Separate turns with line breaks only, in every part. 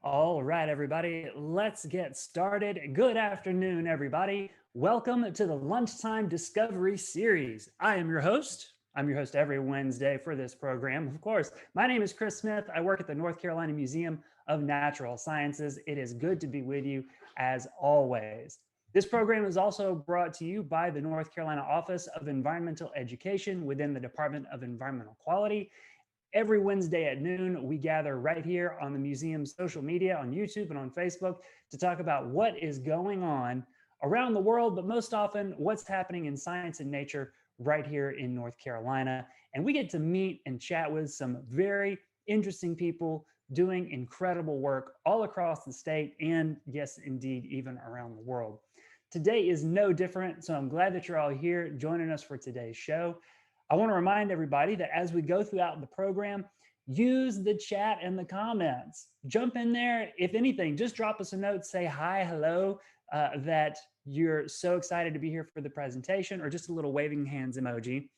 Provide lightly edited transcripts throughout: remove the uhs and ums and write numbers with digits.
All right, everybody, let's get started. Good afternoon, everybody. Welcome to the Lunchtime Discovery series. I am your host. I'm your host every Wednesday for this program. Of course, my name is Chris Smith. I work at the North Carolina Museum of Natural Sciences. It is good to be with you as always. This program is also brought to you by the North Carolina Office of Environmental Education within the Department of Environmental Quality. Every Wednesday at noon, we gather right here on the museum's social media, on YouTube and on Facebook, to talk about what is going on around the world, but most often what's happening in science and nature right here in North Carolina. And we get to meet and chat with some very interesting people doing incredible work all across the state and, yes, indeed, even around the world. Today is no different, so I'm glad that you're all here joining us for today's show. I want to remind everybody that as we go throughout the program, use the chat and the comments. Jump in there. If anything, just drop us a note, say hi, hello, that you're so excited to be here for the presentation, or just a little waving hands emoji.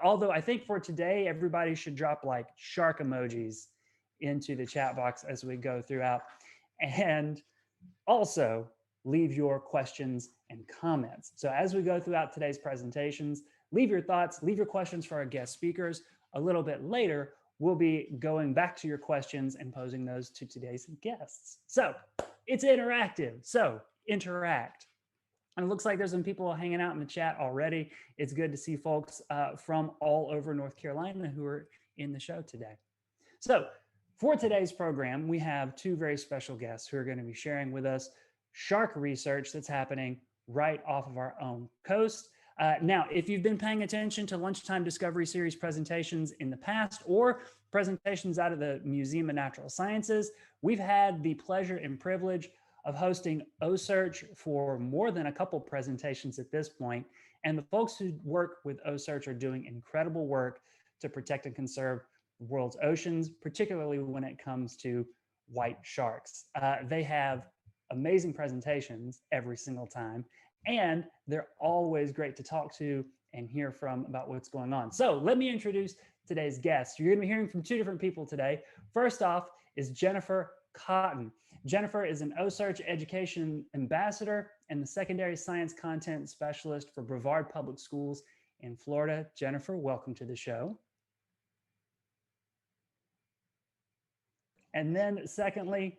Although I think for today, everybody should drop like shark emojis into the chat box as we go throughout. And also leave your questions and comments. So as we go throughout today's presentations, leave your thoughts, leave your questions for our guest speakers. A little bit later, we'll be going back to your questions and posing those to today's guests. So it's interactive, so interact. And it looks like there's some people hanging out in the chat already. It's good to see folks from all over North Carolina who are in the show today. So for today's program, we have two very special guests who are going to be sharing with us shark research that's happening right off of our own coast. Now, if you've been paying attention to Lunchtime Discovery Series presentations in the past or presentations out of the Museum of Natural Sciences, we've had the pleasure and privilege of hosting OCEARCH for more than a couple presentations at this point. And the folks who work with OCEARCH are doing incredible work to protect and conserve the world's oceans, particularly when it comes to white sharks. They have amazing presentations every single time, and they're always great to talk to and hear from about what's going on. So let me introduce today's guests. You're going to be hearing from two different people today. First off is Jennifer Cotton. Jennifer is an OCEARCH Education Ambassador and the Secondary Science Content Specialist for Brevard Public Schools in Florida. Jennifer, welcome to the show. And then secondly,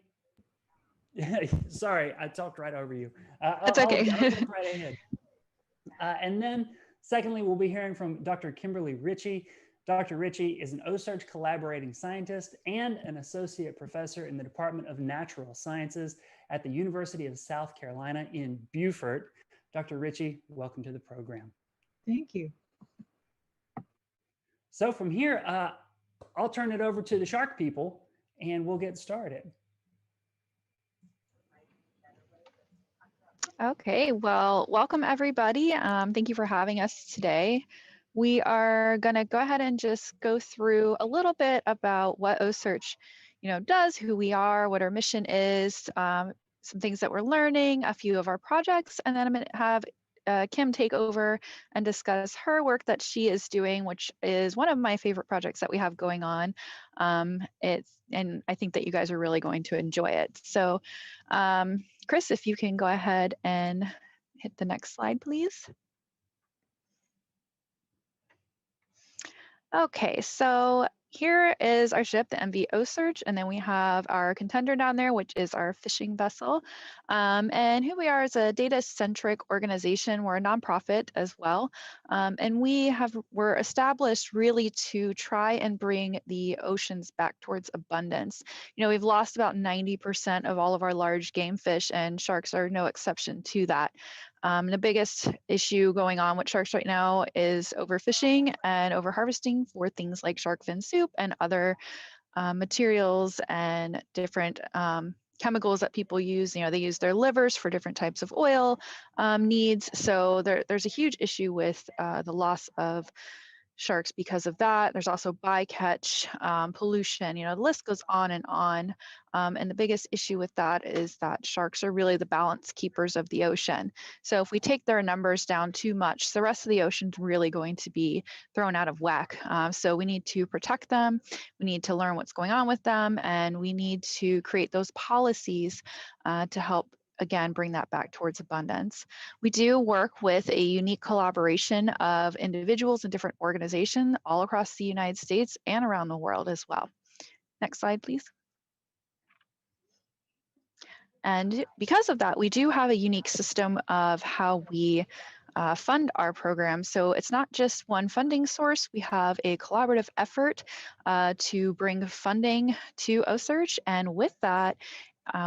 sorry, I talked right over you.
It's okay.
I'll jump right ahead. And then secondly, we'll be hearing from Dr. Kimberly Ritchie. Dr. Ritchie is an OCEARCH collaborating scientist and an associate professor in the Department of Natural Sciences at the University of South Carolina in Beaufort. Dr. Ritchie, welcome to the program.
Thank you.
So from here, I'll turn it over to the shark people and we'll get started.
Okay, well, welcome everybody. Thank you for having us today. We are going to go ahead and just go through a little bit about what OCEARCH, does, who we are, what our mission is, some things that we're learning, a few of our projects, and then I'm going to have Kim take over and discuss her work that she is doing, which is one of my favorite projects that we have going on. And I think that you guys are really going to enjoy it. So Chris, if you can go ahead and hit the next slide, please. Okay, so here is our ship, the MV OCEARCH, and then we have our contender down there, which is our fishing vessel. And who we are is a data-centric organization. We're a nonprofit as well. And we're established really to try and bring the oceans back towards abundance. We've lost about 90% of all of our large game fish, and sharks are no exception to that. The biggest issue going on with sharks right now is overfishing and overharvesting for things like shark fin soup and other materials and different chemicals that people use. They use their livers for different types of oil needs. So there's a huge issue with the loss of sharks because of that. There's also bycatch, pollution, the list goes on and on. And the biggest issue with that is that sharks are really the balance keepers of the ocean. So if we take their numbers down too much, the rest of the ocean's really going to be thrown out of whack. So we need to protect them. We need to learn what's going on with them, and we need to create those policies to help, again, bring that back towards abundance. We do work with a unique collaboration of individuals and different organizations all across the United States and around the world as well. Next slide, please. And because of that, we do have a unique system of how we fund our program. So it's not just one funding source. We have a collaborative effort to bring funding to OCEARCH. And with that,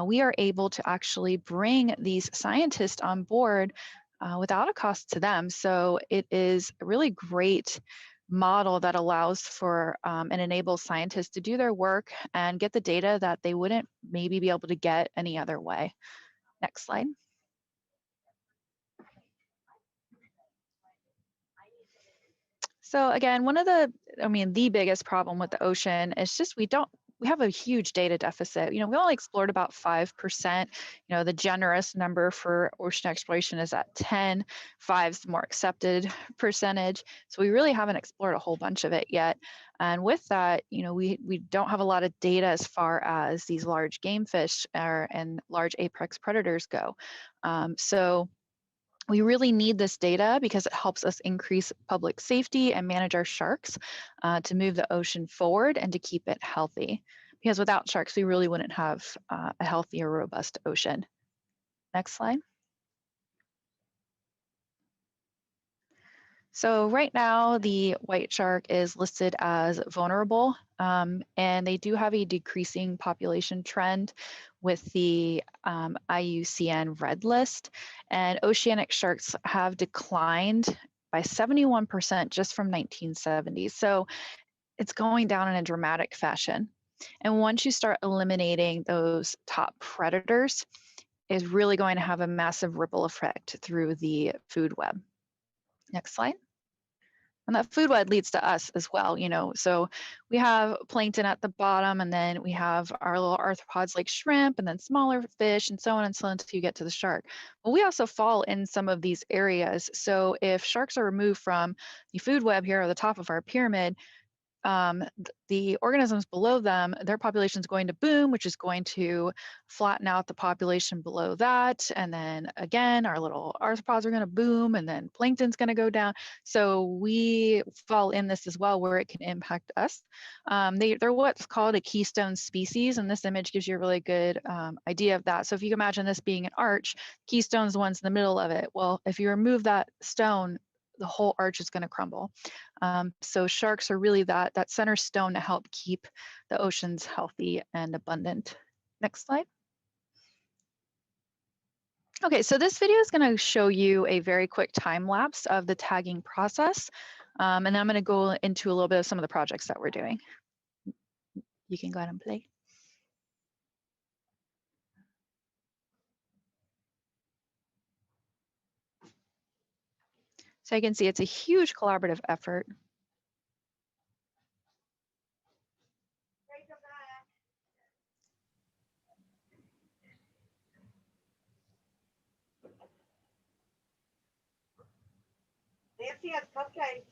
we are able to actually bring these scientists on board without a cost to them. So it is a really great model that allows for and enables scientists to do their work and get the data that they wouldn't maybe be able to get any other way. Next slide. So again, one of the biggest problem with the ocean is just we have a huge data deficit. We only explored about 5%. The generous number for ocean exploration is at 10. 5's the more accepted percentage. So we really haven't explored a whole bunch of it yet. And with that, we don't have a lot of data as far as these large game fish and large apex predators go. So we really need this data because it helps us increase public safety and manage our sharks to move the ocean forward and to keep it healthy. Because without sharks, we really wouldn't have a healthy or robust ocean. Next slide. So right now, the white shark is listed as vulnerable, and they do have a decreasing population trend with the IUCN Red List, and oceanic sharks have declined by 71% just from 1970s. So it's going down in a dramatic fashion. And once you start eliminating those top predators, it's really going to have a massive ripple effect through the food web. Next slide. And that food web leads to us as well, So we have plankton at the bottom, and then we have our little arthropods like shrimp, and then smaller fish, and so on and so on until you get to the shark. But we also fall in some of these areas. So if sharks are removed from the food web here or the top of our pyramid, the organisms below them, their population is going to boom, which is going to flatten out the population below that. And then again, our little arthropods are going to boom, and then plankton's going to go down. So we fall in this as well, where it can impact us. They're what's called a keystone species, and this image gives you a really good idea of that. So if you can imagine this being an arch, keystone's the ones in the middle of it. Well, if you remove that stone, the whole arch is going to crumble. So sharks are really that center stone to help keep the oceans healthy and abundant. Next slide. Okay, so this video is going to show you a very quick time lapse of the tagging process. And then I'm going to go into a little bit of some of the projects that we're doing. You can go ahead and play. So you can see it's a huge collaborative effort.
Nancy has cupcakes.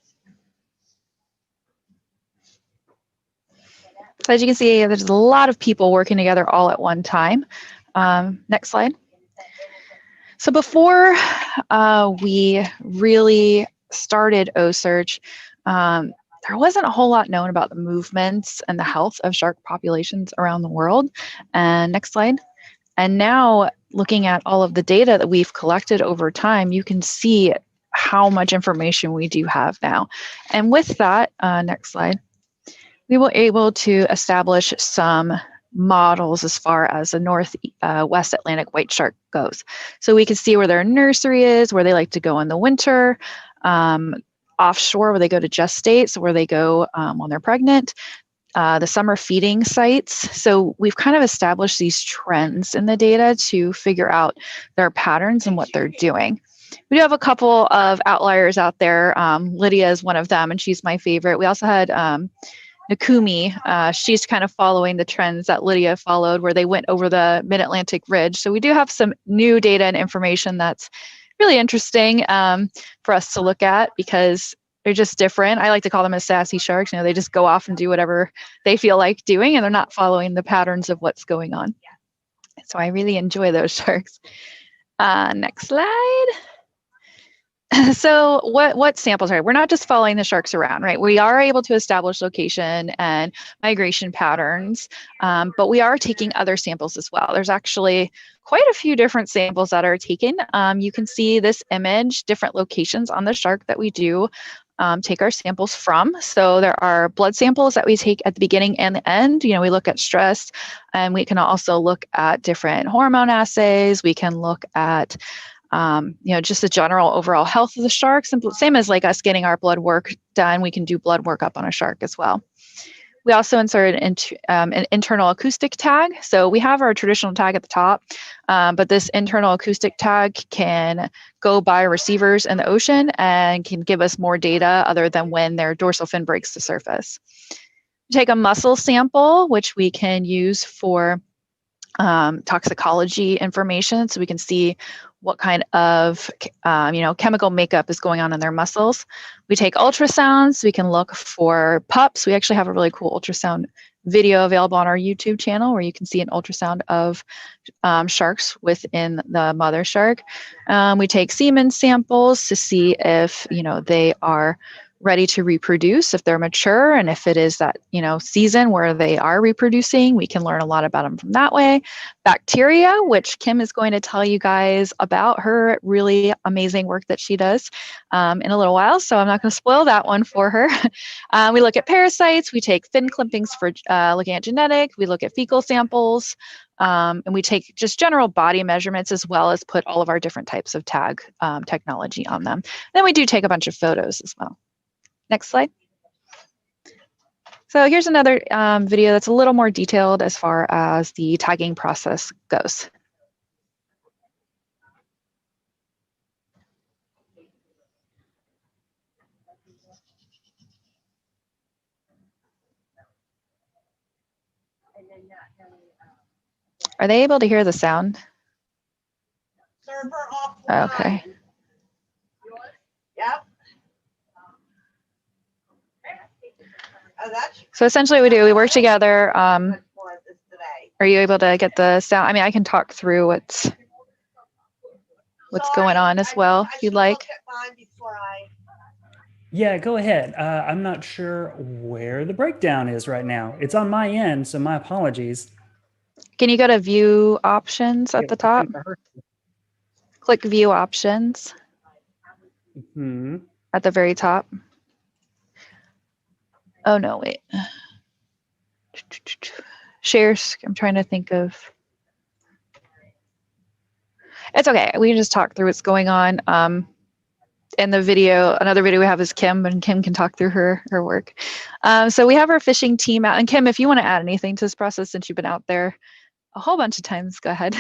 So as you can see, there's a lot of people working together all at one time. Next slide. So before we really started OCEARCH, there wasn't a whole lot known about the movements and the health of shark populations around the world. And next slide. And now, looking at all of the data that we've collected over time, you can see how much information we do have now. And with that, next slide, we were able to establish some models as far as the West Atlantic white shark goes. So we can see where their nursery is, where they like to go in the winter, offshore where they go to gestate, so where they go when they're pregnant, the summer feeding sites. So we've kind of established these trends in the data to figure out their patterns and what they're doing. We do have a couple of outliers out there. Lydia is one of them, and she's my favorite. We also had Nakumi. She's kind of following the trends that Lydia followed, where they went over the Mid-Atlantic Ridge. So we do have some new data and information that's really interesting for us to look at, because they're just different. I like to call them as sassy sharks. You know, they just go off and do whatever they feel like doing, and they're not following the patterns of what's going on. So I really enjoy those sharks. Next slide. So what samples are, we're not just following the sharks around, right? We are able to establish location and migration patterns, but we are taking other samples as well. There's actually quite a few different samples that are taken. You can see this image, different locations on the shark that we do take our samples from. So there are blood samples that we take at the beginning and the end. You know, we look at stress, and we can also look at different hormone assays. We can look at you know, just the general overall health of the sharks. And same as like us getting our blood work done, we can do blood work up on a shark as well. We also inserted into an internal acoustic tag. So we have our traditional tag at the top, but this internal acoustic tag can go by receivers in the ocean and can give us more data other than when their dorsal fin breaks the surface. We take a muscle sample, which we can use for toxicology information, so we can see what kind of you know, chemical makeup is going on in their muscles. We take ultrasounds, so we can look for pups. We actually have a really cool ultrasound video available on our YouTube channel where you can see an ultrasound of sharks within the mother shark. We take semen samples to see if, you know, they are ready to reproduce, if they're mature, and if it is that, you know, season where they are reproducing. We can learn a lot about them from that way. Bacteria, which Kim is going to tell you guys about her really amazing work that she does in a little while, so I'm not going to spoil that one for her. We look at parasites. We take fin clippings for looking at genetics. We look at fecal samples, and we take just general body measurements, as well as put all of our different types of tag technology on them. Then we do take a bunch of photos as well. Next slide. So here's another video that's a little more detailed as far as the tagging process goes. Are they able to hear the sound?
Server offline.
Okay.
Yep. Oh, that's
So essentially we work together.
good for this today.
Are you able to get the sound? I mean, I can talk through what's going on as well, if you'd like.
Yeah, go ahead. I'm not sure where the breakdown is right now. It's on my end, so my apologies.
Can you go to view options at the top? Click view options at the very top. Oh no, wait. Shares, I'm trying to think of. It's okay, we can just talk through what's going on. In the video, another video we have is Kim, and Kim can talk through her work. So we have our fishing team out, and Kim, if you want to add anything to this process, since you've been out there a whole bunch of times, go ahead.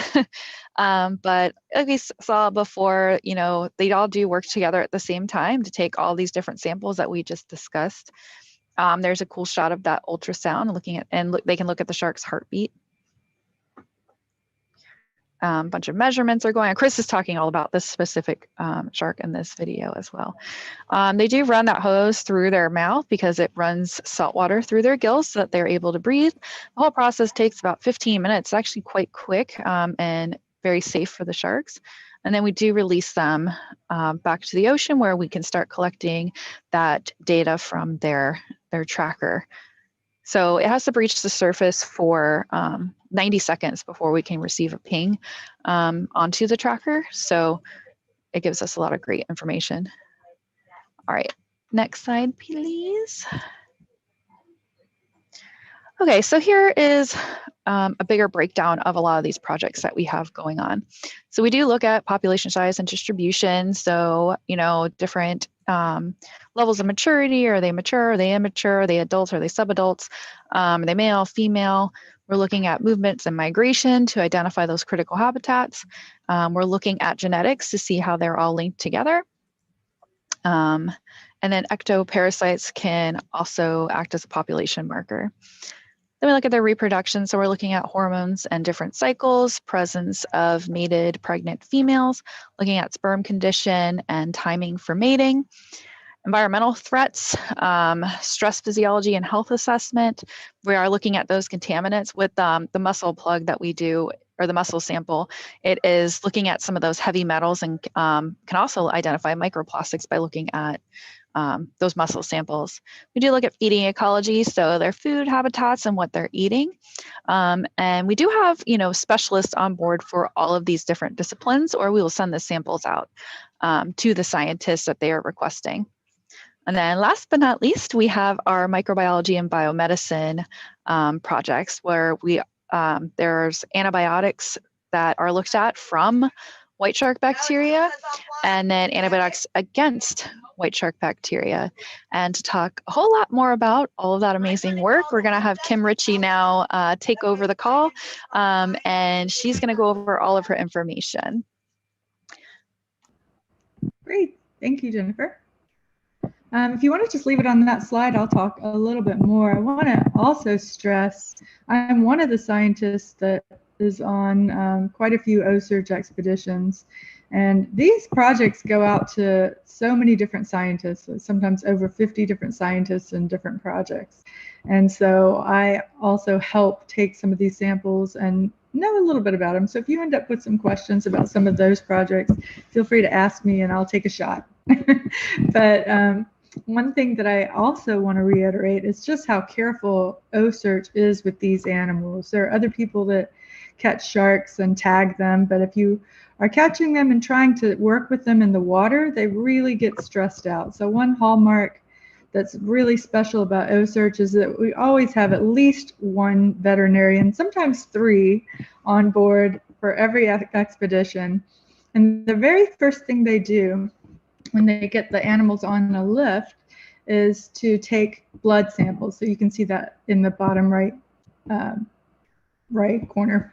But like we saw before, you know, they all do work together at the same time to take all these different samples that we just discussed. There's a cool shot of that ultrasound looking at, and they can look at the shark's heartbeat. Bunch of measurements are going on. Chris is talking all about this specific shark in this video as well. They do run that hose through their mouth because it runs salt water through their gills so that they're able to breathe. The whole process takes about 15 minutes, actually quite quick and very safe for the sharks. And then we do release them back to the ocean, where we can start collecting that data from their tracker. So it has to breach the surface for 90 seconds before we can receive a ping onto the tracker. So it gives us a lot of great information. All right, next slide, please. Okay, so here is a bigger breakdown of a lot of these projects that we have going on. So we do look at population size and distribution. So, different levels of maturity. Are they mature? Are they immature? Are they adults? Are they subadults? Are they male, female? We're looking at movements and migration to identify those critical habitats. We're looking at genetics to see how they're all linked together. And then ectoparasites can also act as a population marker. Then we look at their reproduction. So we're looking at hormones and different cycles, presence of mated pregnant females, looking at sperm condition and timing for mating, environmental threats, stress physiology and health assessment. We are looking at those contaminants with the muscle plug that we do, or the muscle sample. It is looking at some of those heavy metals and can also identify microplastics by looking at those muscle samples. We do look at feeding ecology, so their food habitats and what they're eating. And we do have, specialists on board for all of these different disciplines, or we will send the samples out to the scientists that they are requesting. And then last but not least, we have our microbiology and biomedicine projects where there's antibiotics that are looked at from white shark bacteria, and then antibiotics against white shark bacteria. And to talk a whole lot more about all of that amazing work, we're going to have Kim Ritchie now take over the call, and she's going to go over all of her information.
Great. Thank you, Jennifer. If you want to just leave it on that slide, I'll talk a little bit more. I want to also stress I'm one of the scientists that is on quite a few OCEARCH expeditions. And these projects go out to so many different scientists, sometimes over 50 different scientists in different projects. And so I also help take some of these samples and know a little bit about them. So if you end up with some questions about some of those projects, feel free to ask me and I'll take a shot. But one thing that I also want to reiterate is just how careful OCEARCH is with these animals. There are other people that catch sharks and tag them, but if you are catching them and trying to work with them in the water, they really get stressed out. So one hallmark that's really special about OCEARCH is that we always have at least one veterinarian, sometimes 3, on board for every expedition. And the very first thing they do when they get the animals on a lift is to take blood samples. So you can see that in the bottom right corner.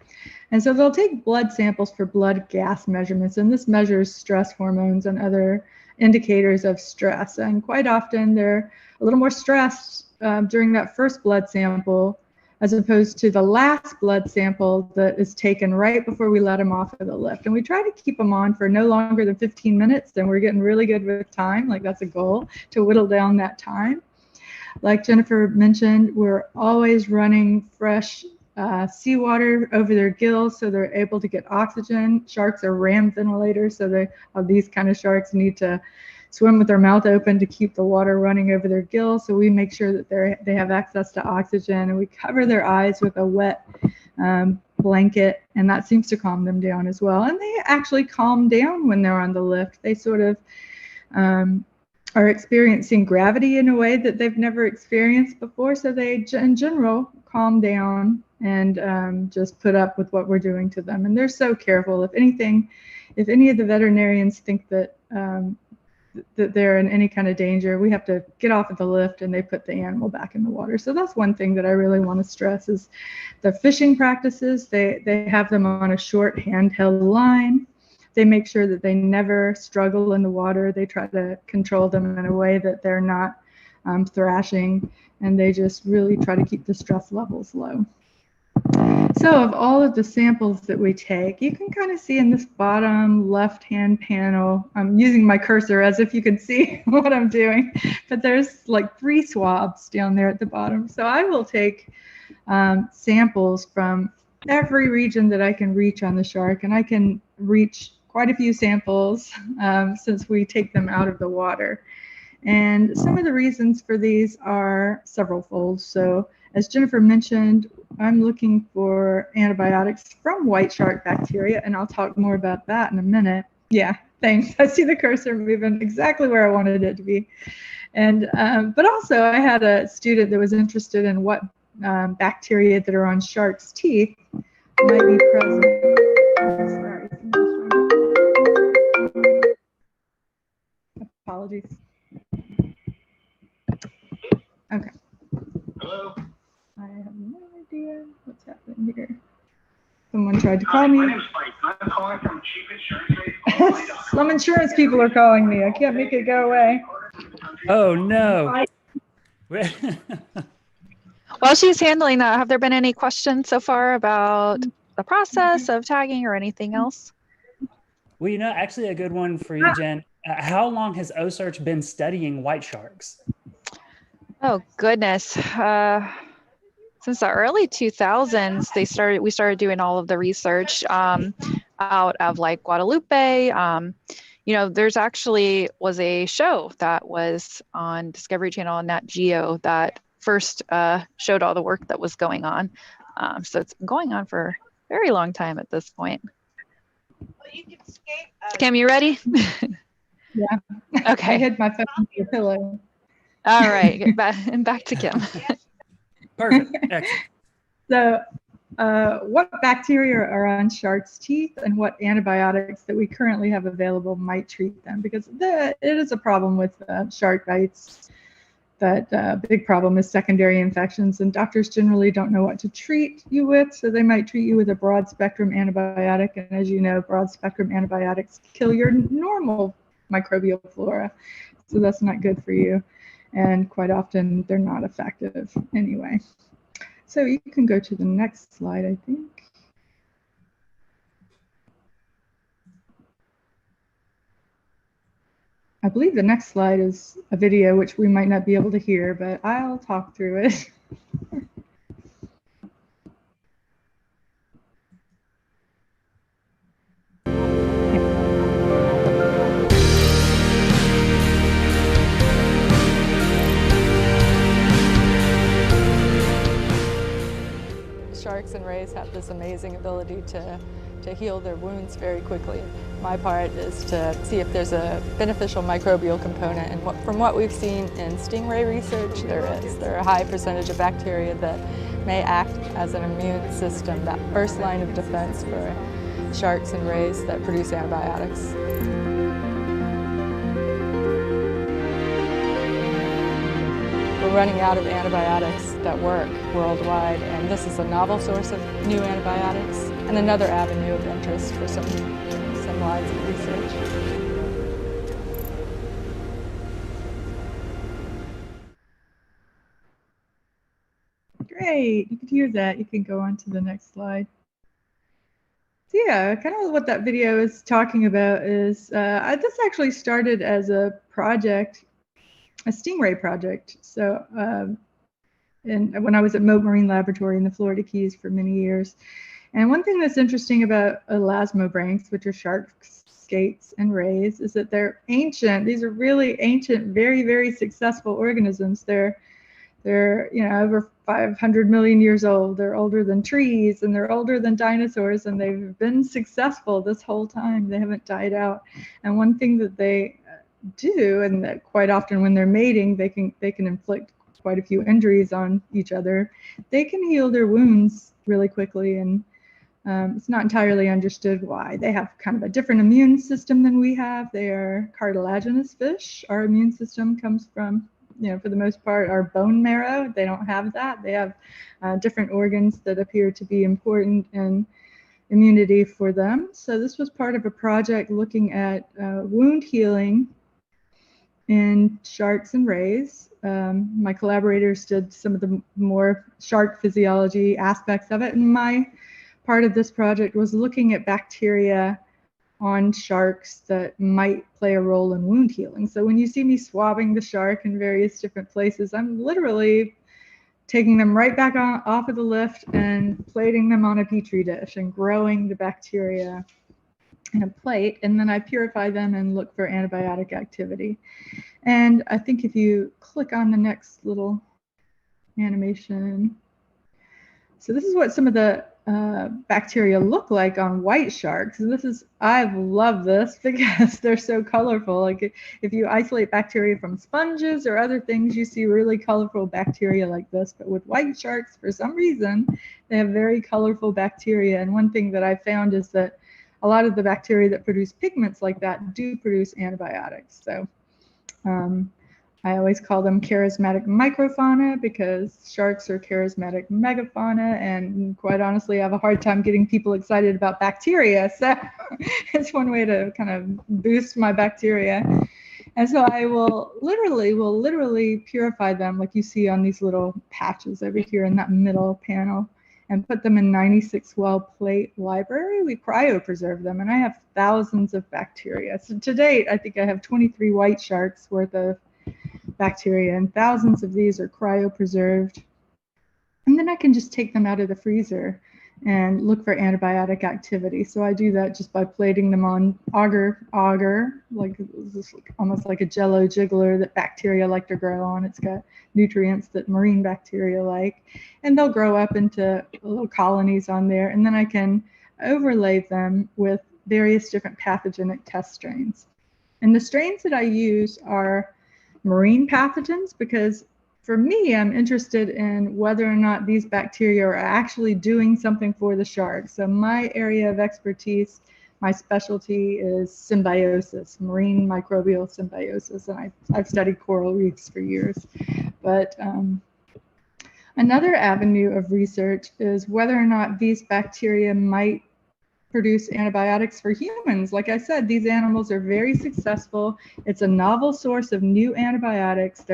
And so they'll take blood samples for blood gas measurements, and this measures stress hormones and other indicators of stress. And quite often they're a little more stressed during that first blood sample as opposed to the last blood sample that is taken right before we let them off of the lift. And we try to keep them on for no longer than 15 minutes, and we're getting really good with time. Like, that's a goal, to whittle down that time. Like Jennifer mentioned, we're always running fresh seawater over their gills so they're able to get oxygen. Sharks are ram ventilators, so these kind of sharks need to swim with their mouth open to keep the water running over their gills. So we make sure that they have access to oxygen, and we cover their eyes with a wet blanket, and that seems to calm them down as well. And they actually calm down when they're on the lift. They sort of are experiencing gravity in a way that they've never experienced before. So they, in general, calm down and just put up with what we're doing to them. And they're so careful. If any of the veterinarians think that that they're in any kind of danger, we have to get off of the lift and they put the animal back in the water. So that's one thing that I really want to stress is the fishing practices. They have them on a short handheld line. They make sure that they never struggle in the water. They try to control them in a way that they're not thrashing, and they just really try to keep the stress levels low. So of all of the samples that we take, you can kind of see in this bottom left-hand panel, I'm using my cursor as if you can see what I'm doing, but there's like 3 swabs down there at the bottom. So I will take samples from every region that I can reach on the shark, and I can reach quite a few samples since we take them out of the water. And some of the reasons for these are several-fold. So as Jennifer mentioned, I'm looking for antibiotics from white shark bacteria, and I'll talk more about that in a minute. Yeah, thanks. I see the cursor moving exactly where I wanted it to be. And but also I had a student that was interested in what bacteria that are on sharks' teeth might be present. Sorry. Apologies. Okay.
Hello.
I have no idea what's happening here. Someone tried to call me.
My name's Mike. I'm calling from cheapinsurance.
Some insurance people are calling me. I can't make it go away.
Oh no.
While she's handling that, have there been any questions so far about the process of tagging or anything else?
Well, you know, actually a good one for you, Jen. How long has OCEARCH been studying white sharks?
Oh goodness. Since the early 2000s, we started doing all of the research out of like Guadalupe. You know, there's actually was a show that was on Discovery Channel and Nat Geo that first showed all the work that was going on. So it's been going on for a very long time at this point.
Well, you can escape.
Kim, you ready?
Yeah.
Okay.
I hid my phone under the pillow.
All right. Get back to Kim.
Perfect. Excellent.
So what bacteria are on sharks' teeth and what antibiotics that we currently have available might treat them? Because it is a problem with shark bites. That big problem is secondary infections, and doctors generally don't know what to treat you with, so they might treat you with a broad spectrum antibiotic. And as you know, broad spectrum antibiotics kill your normal microbial flora, so that's not good for you. And quite often they're not effective anyway. So you can go to the next slide, I think. I believe the next slide is a video which we might not be able to hear, but I'll talk through it.
Sharks and rays have this amazing ability to heal their wounds very quickly. My part is to see if there's a beneficial microbial component, and from what we've seen in stingray research, there is. There are a high percentage of bacteria that may act as an immune system, that first line of defense for sharks and rays that produce antibiotics. We're running out of antibiotics that work worldwide, and this is a novel source of new antibiotics and another avenue of interest for some lines of research.
Great, you can hear that. You can go on to the next slide. So yeah, kind of what that video is talking about is, this actually started as a project, a stingray project. So and when I was at Moat Marine Laboratory in the Florida Keys for many years. And one thing that's interesting about elasmobranchs, which are sharks, skates, and rays, is that they're ancient. These are really ancient, very, very successful organisms. They're over 500 million years old. They're older than trees, and they're older than dinosaurs, and they've been successful this whole time. They haven't died out. And one thing that they do, and that quite often when they're mating, they can inflict quite a few injuries on each other. They can heal their wounds really quickly, and it's not entirely understood why. They have kind of a different immune system than we have. They are cartilaginous fish. Our immune system comes from, for the most part, our bone marrow. They don't have that. They have different organs that appear to be important in immunity for them. So this was part of a project looking at wound healing in sharks and rays. My collaborators did some of the more shark physiology aspects of it, and my part of this project was looking at bacteria on sharks that might play a role in wound healing. So when you see me swabbing the shark in various different places, I'm literally taking them right back off of the lift and plating them on a petri dish and growing the bacteria in a plate, and then I purify them and look for antibiotic activity. And I think if you click on the next little animation, so this is what some of the bacteria look like on white sharks. And I love this because they're so colorful. Like if you isolate bacteria from sponges or other things, you see really colorful bacteria like this. But with white sharks, for some reason, they have very colorful bacteria. And one thing that I found is that a lot of the bacteria that produce pigments like that do produce antibiotics. So I always call them charismatic microfauna because sharks are charismatic megafauna, and quite honestly, I have a hard time getting people excited about bacteria. So it's one way to kind of boost my bacteria. And so I will literally purify them like you see on these little patches over here in that middle panel and put them in 96 well plate library. We cryopreserve them, and I have thousands of bacteria. So to date, I think I have 23 white sharks worth of bacteria, and thousands of these are cryopreserved. And then I can just take them out of the freezer and look for antibiotic activity. So I do that just by plating them on agar, like almost like a jello jiggler that bacteria like to grow on. It's got nutrients that marine bacteria like, and they'll grow up into little colonies on there. And then I can overlay them with various different pathogenic test strains. And the strains that I use are marine pathogens because for me, I'm interested in whether or not these bacteria are actually doing something for the shark. So my area of expertise, my specialty is symbiosis, marine microbial symbiosis, and I've studied coral reefs for years. But another avenue of research is whether or not these bacteria might produce antibiotics for humans. Like I said, these animals are very successful. It's a novel source of new antibiotics.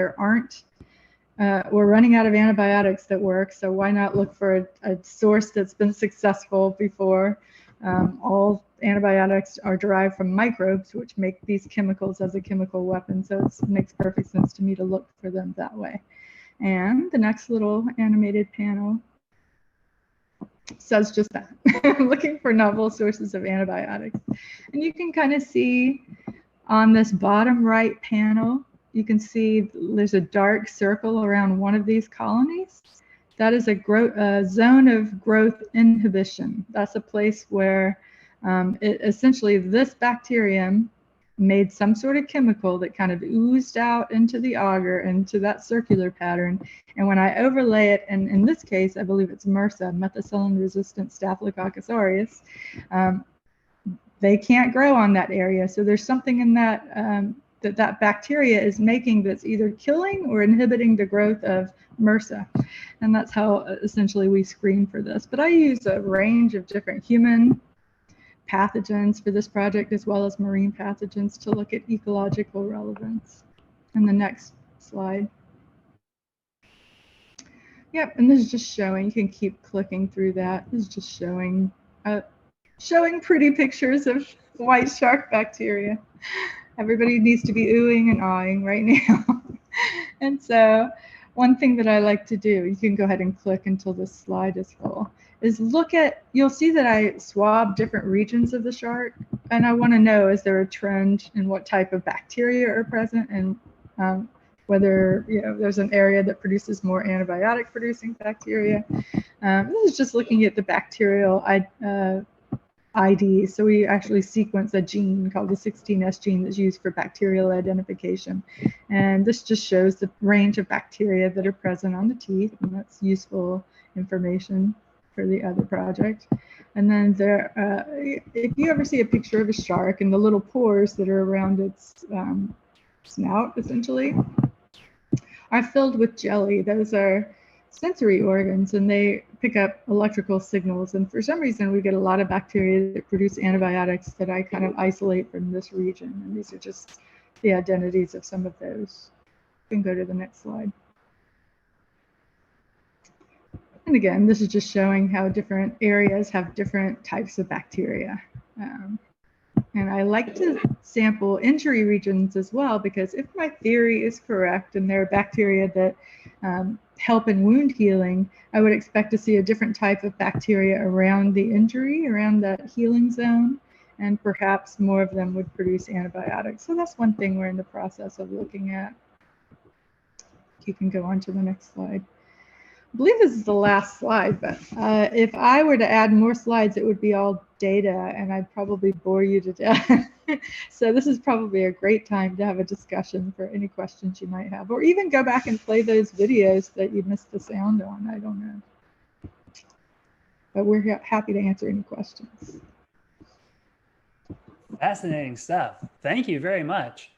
We're running out of antibiotics that work, so why not look for a source that's been successful before? All antibiotics are derived from microbes, which make these chemicals as a chemical weapon, so it makes perfect sense to me to look for them that way. And the next little animated panel says just that. I'm looking for novel sources of antibiotics. And you can kind of see on this bottom right panel, you can see there's a dark circle around one of these colonies. That is a zone of growth inhibition. That's a place where essentially this bacterium made some sort of chemical that kind of oozed out into the agar, into that circular pattern. And when I overlay it, and in this case, I believe it's MRSA, methicillin-resistant Staphylococcus aureus, they can't grow on that area. So there's something in that that bacteria is making that's either killing or inhibiting the growth of MRSA. And that's how essentially we screen for this. But I use a range of different human pathogens for this project, as well as marine pathogens, to look at ecological relevance. And the next slide. Yep, and this is just showing, you can keep clicking through that. This is just showing pretty pictures of white shark bacteria. Everybody needs to be oohing and awing right now. And so one thing that I like to do, you can go ahead and click until this slide is full, is look at, you'll see that I swab different regions of the shark, and I want to know, is there a trend in what type of bacteria are present, and whether there's an area that produces more antibiotic producing bacteria. This is just looking at the bacterial ID. So we actually sequence a gene called the 16S gene that's used for bacterial identification. And this just shows the range of bacteria that are present on the teeth, and that's useful information for the other project. And then there, if you ever see a picture of a shark and the little pores that are around its snout, essentially, are filled with jelly. Those are sensory organs, and they pick up electrical signals. And for some reason, we get a lot of bacteria that produce antibiotics that I kind of isolate from this region. And these are just the identities of some of those. You can go to the next slide. And again, this is just showing how different areas have different types of bacteria. And I like to sample injury regions as well, because if my theory is correct and there are bacteria that help in wound healing, I would expect to see a different type of bacteria around the injury, around that healing zone, and perhaps more of them would produce antibiotics. So that's one thing we're in the process of looking at. You can go on to the next slide. I believe this is the last slide, but if I were to add more slides, it would be all data, and I'd probably bore you to death. So this is probably a great time to have a discussion for any questions you might have, or even go back and play those videos that you missed the sound on. I don't know. But we're happy to answer any questions.
Fascinating stuff. Thank you very much.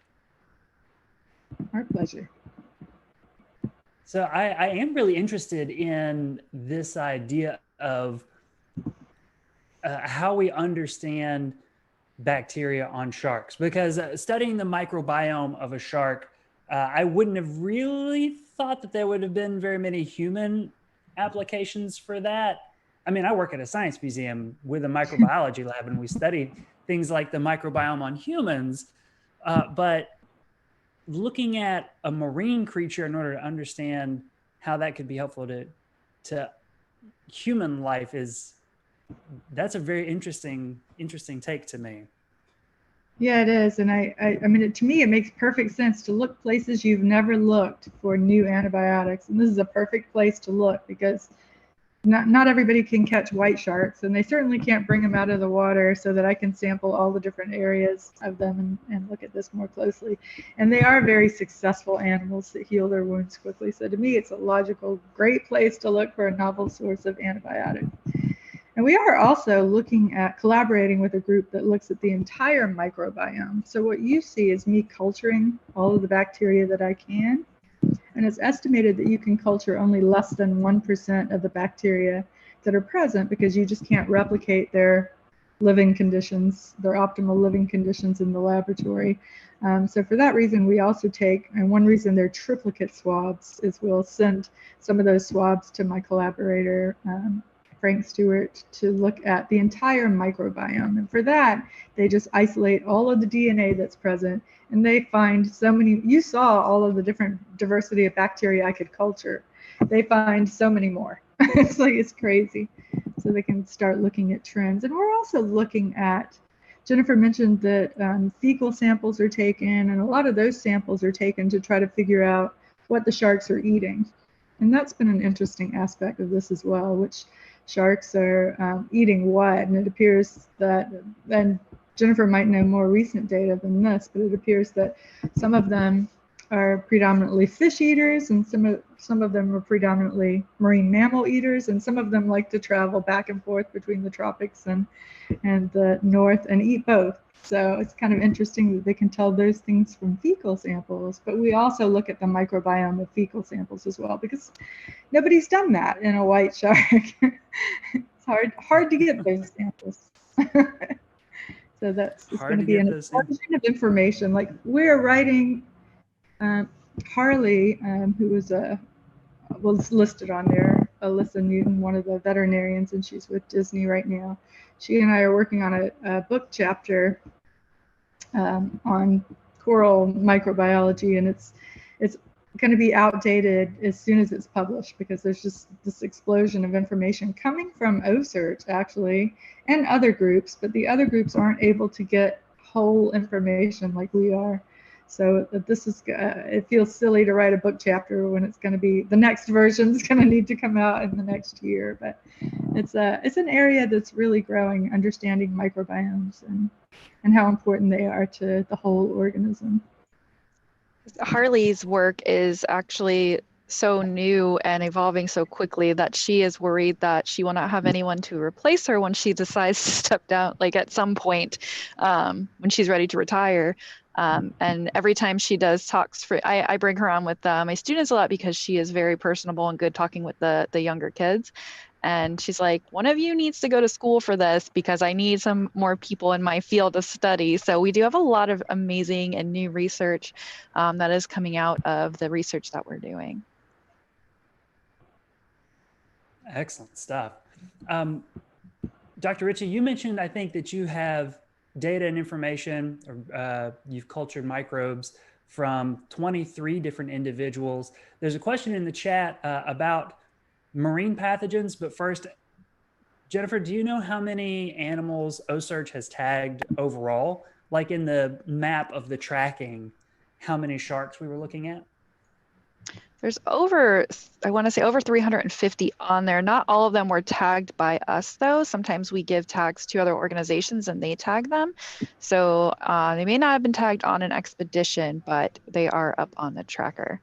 Our pleasure.
So I am really interested in this idea of how we understand bacteria on sharks, because studying the microbiome of a shark, I wouldn't have really thought that there would have been very many human applications for that. I mean, I work at a science museum with a microbiology lab, and we studied things like the microbiome on humans, but looking at a marine creature in order to understand how that could be helpful to human life that's a very interesting take to me.
Yeah, it is. And I mean, to me, it makes perfect sense to look places you've never looked for new antibiotics. And this is a perfect place to look because not everybody can catch white sharks, and they certainly can't bring them out of the water so that I can sample all the different areas of them and look at this more closely. And they are very successful animals that heal their wounds quickly. So to me, it's a logical, great place to look for a novel source of antibiotic. And we are also looking at collaborating with a group that looks at the entire microbiome. So what you see is me culturing all of the bacteria that I can. And it's estimated that you can culture only less than 1% of the bacteria that are present because you just can't replicate their living conditions, their optimal living conditions in the laboratory. So for that reason, we also take, and one reason they're triplicate swabs is we'll send some of those swabs to my collaborator, Frank Stewart, to look at the entire microbiome. And for that, they just isolate all of the DNA that's present, and they find so many. You saw all of the different diversity of bacteria I could culture. They find so many more. It's crazy. So they can start looking at trends. And we're also looking at, Jennifer mentioned that fecal samples are taken, and a lot of those samples are taken to try to figure out what the sharks are eating. And that's been an interesting aspect of this as well, which sharks are eating what, and it appears that, and Jennifer might know more recent data than this, but it appears that some of them are predominantly fish eaters, and some of them are predominantly marine mammal eaters, and some of them like to travel back and forth between the tropics and the north and eat both. So it's kind of interesting that they can tell those things from fecal samples, but we also look at the microbiome of fecal samples as well, because nobody's done that in a white shark. It's hard to get those samples. So it's going to be an explosion of information. Like we're writing, Harley, who was listed on there, Alyssa Newton, one of the veterinarians, and she's with Disney right now. She and I are working on a book chapter on coral microbiology, and it's going to be outdated as soon as it's published because there's just this explosion of information coming from OCEARCH actually and other groups, but the other groups aren't able to get whole information like we are. So this is, it feels silly to write a book chapter when it's going to be, the next version is going to need to come out in the next year. But it's an area that's really growing, understanding microbiomes and how important they are to the whole organism.
Harley's work is actually so new and evolving so quickly that she is worried that she will not have anyone to replace her when she decides to step down, like at some point when she's ready to retire. And every time she does talks I bring her on with my students a lot because she is very personable and good talking with the younger kids. And she's like, one of you needs to go to school for this because I need some more people in my field to study. So we do have a lot of amazing and new research that is coming out of the research that we're doing.
Excellent stuff. Dr. Ritchie, you mentioned, I think, that you have data and information, or you've cultured microbes from 23 different individuals. There's a question in the chat about marine pathogens, but first, Jennifer, do you know how many animals OCEARCH has tagged overall? Like in the map of the tracking, how many sharks we were looking at?
There's over, I want to say over 350 on there. Not all of them were tagged by us though. Sometimes we give tags to other organizations and they tag them. So they may not have been tagged on an expedition, but they are up on the tracker.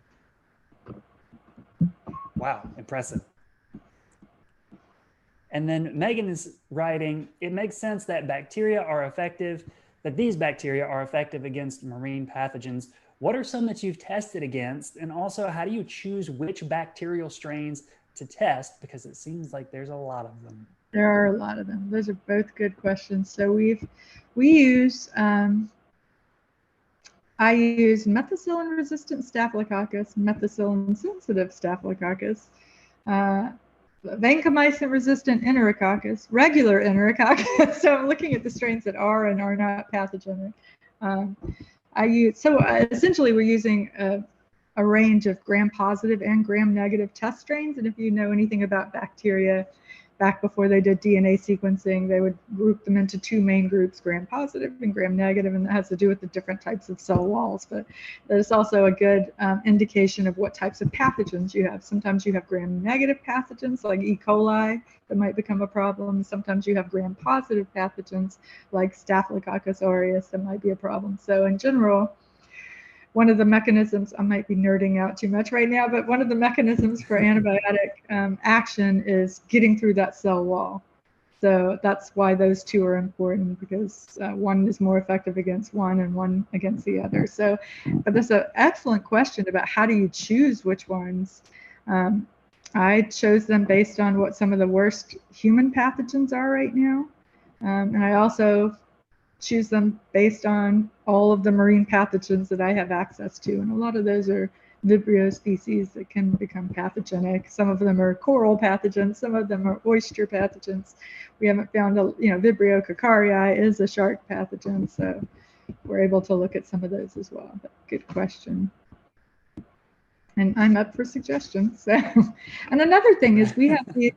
Wow, impressive. And then Megan is writing, it makes sense that these bacteria are effective against marine pathogens. What are some that you've tested against? And also, how do you choose which bacterial strains to test? Because it seems like there's a lot of them.
There are a lot of them. Those are both good questions. So we use, I use methicillin-resistant Staphylococcus, methicillin-sensitive Staphylococcus, vancomycin-resistant Enterococcus, regular Enterococcus. So I'm looking at the strains that are and are not pathogenic. Essentially we're using a range of gram-positive and gram-negative test strains. And if you know anything about bacteria, back before they did DNA sequencing, they would group them into two main groups, gram-positive and gram-negative, and that has to do with the different types of cell walls. But there's also a good indication of what types of pathogens you have. Sometimes you have gram-negative pathogens like E. coli that might become a problem. Sometimes you have gram-positive pathogens like Staphylococcus aureus that might be a problem. So in general, one of the mechanisms, I might be nerding out too much right now, but one of the mechanisms for antibiotic action is getting through that cell wall. So that's why those two are important, because one is more effective against one and one against the other. So, but that's an excellent question about how do you choose which ones. I chose them based on what some of the worst human pathogens are right now. And I also choose them based on all of the marine pathogens that I have access to. And a lot of those are Vibrio species that can become pathogenic. Some of them are coral pathogens, some of them are oyster pathogens. We haven't found, Vibrio coccarii is a shark pathogen, so we're able to look at some of those as well. But good question. And I'm up for suggestions. So, and another thing is we have these,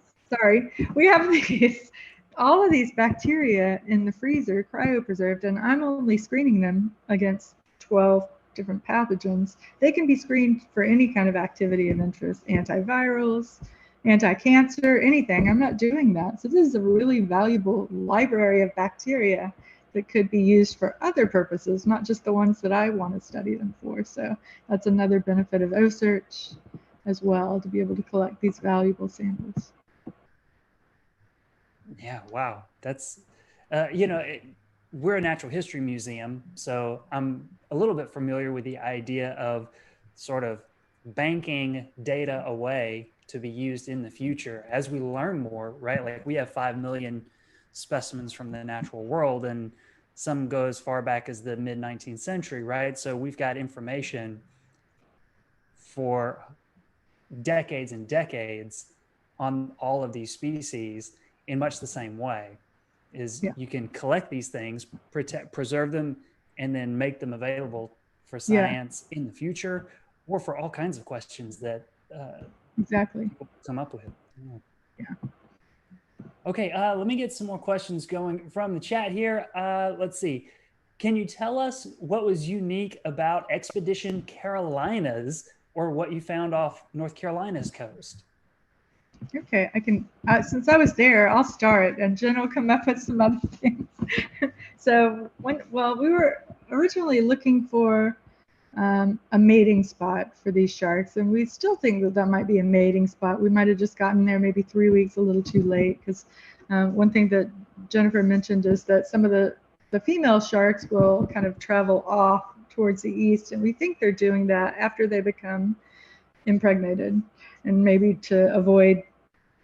all of these bacteria in the freezer, cryopreserved, and I'm only screening them against 12 different pathogens. They can be screened for any kind of activity of interest, antivirals, anti-cancer, anything. I'm not doing that. So this is a really valuable library of bacteria that could be used for other purposes, not just the ones that I want to study them for. So that's another benefit of OCEARCH as well, to be able to collect these valuable samples.
Yeah, wow. That's, we're a natural history museum, so I'm a little bit familiar with the idea of sort of banking data away to be used in the future as we learn more, right? Like we have 5 million specimens from the natural world, and some go as far back as the mid-19th century, right? So we've got information for decades and decades on all of these species in much the same way. You can collect these things, preserve them, and then make them available for science in the future, or for all kinds of questions that
exactly
people come up with. Okay, let me get some more questions going from the chat here. Let's see. Can you tell us what was unique about Expedition Carolinas, or what you found off North Carolina's coast?
Okay, I can, since I was there, I'll start, and Jen will come up with some other things. So we were originally looking for a mating spot for these sharks, and we still think that might be a mating spot. We might have just gotten there maybe 3 weeks a little too late, because one thing that Jennifer mentioned is that some of the female sharks will kind of travel off towards the east, and we think they're doing that after they become impregnated, and maybe to avoid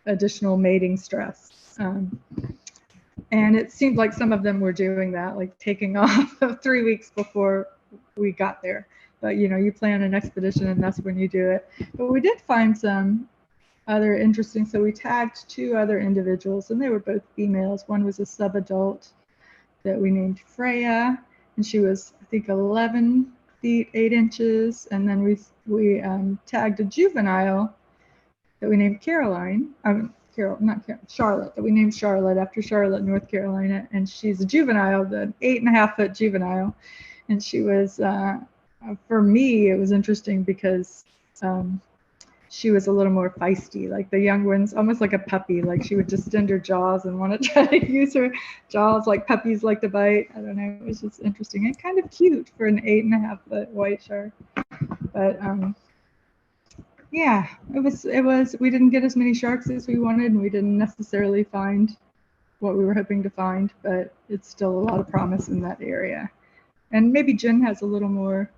additional mating stress. And it seemed like some of them were doing that, like taking off 3 weeks before we got there. But you plan an expedition and that's when you do it. But we did find some other interesting, so we tagged 2 other individuals, and they were both females. One was a subadult that we named Freya, and she was, I think, 11 feet 8 inches. And then we tagged a juvenile that we named Caroline. Charlotte, that we named Charlotte after Charlotte, North Carolina. And she's a juvenile, the 8.5-foot juvenile. And she was, for me, it was interesting because she was a little more feisty, like the young ones, almost like a puppy. Like she would distend her jaws and want to try to use her jaws like puppies like to bite. I don't know. It was just interesting and kind of cute for an 8.5-foot white shark. But yeah, it was. We didn't get as many sharks as we wanted, and we didn't necessarily find what we were hoping to find. But it's still a lot of promise in that area. And maybe Jen has a little more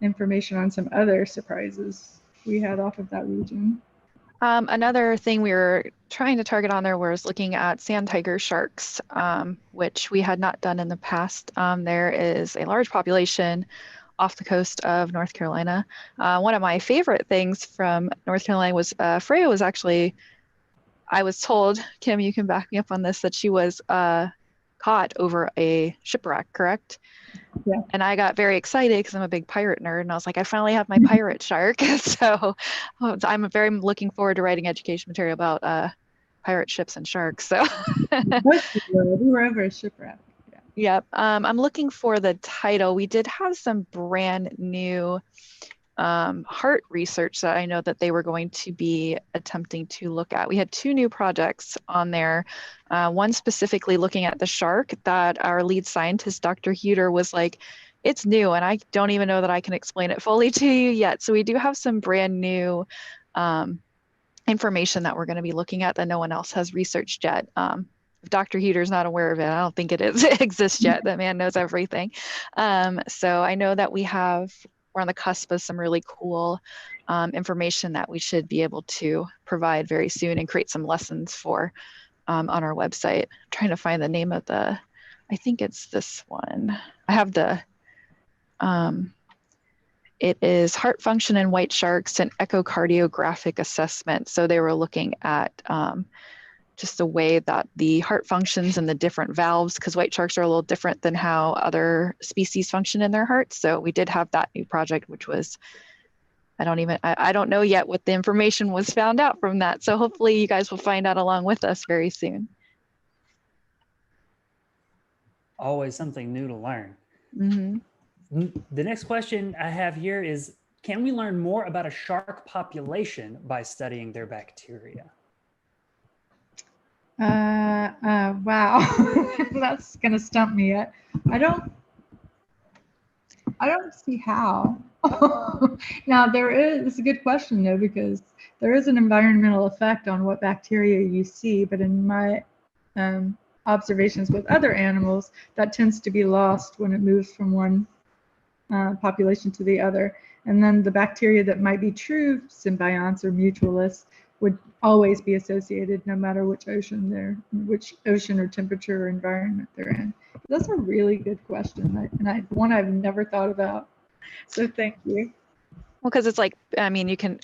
information on some other surprises we had off of that region.
Another thing we were trying to target on there was looking at sand tiger sharks, which we had not done in the past. There is a large population off the coast of North Carolina. One of my favorite things from North Carolina was Freya was actually, I was told, Kim, you can back me up on this, that she was caught over a shipwreck, correct?
Yeah.
And I got very excited because I'm a big pirate nerd, and I was like, I finally have my pirate shark. So I'm very looking forward to writing education material about pirate ships and sharks. So
we were over a shipwreck. Yeah.
Yep. I'm looking for the title. We did have some brand new heart research that I know that they were going to be attempting to look at. We had 2 new projects on there. One specifically looking at the shark that our lead scientist, Dr. Huter, was like, it's new and I don't even know that I can explain it fully to you yet. So we do have some brand new information that we're going to be looking at that no one else has researched yet. If Dr. Huter's not aware of it, I don't think it exists yet. That man knows everything. So I know that we're on the cusp of some really cool information that we should be able to provide very soon and create some lessons for on our website. I'm trying to find the name of I think it's this one. I have it is heart function in white sharks and echocardiographic assessment. So they were looking at just the way that the heart functions and the different valves, because white sharks are a little different than how other species function in their hearts. So we did have that new project, which was, I don't know yet what the information was found out from that. So hopefully you guys will find out along with us very soon.
Always something new to learn.
Mm-hmm.
The next question I have here is, can we learn more about a shark population by studying their bacteria?
Wow, that's gonna stump me. I don't see how. Now it's a good question though, because there is an environmental effect on what bacteria you see, but in my observations with other animals, that tends to be lost when it moves from one population to the other. And then the bacteria that might be true symbionts or mutualists would always be associated no matter which ocean or temperature or environment they're in. That's a really good question, and one I've never thought about. So thank you.
Well, because it's like, I mean, you can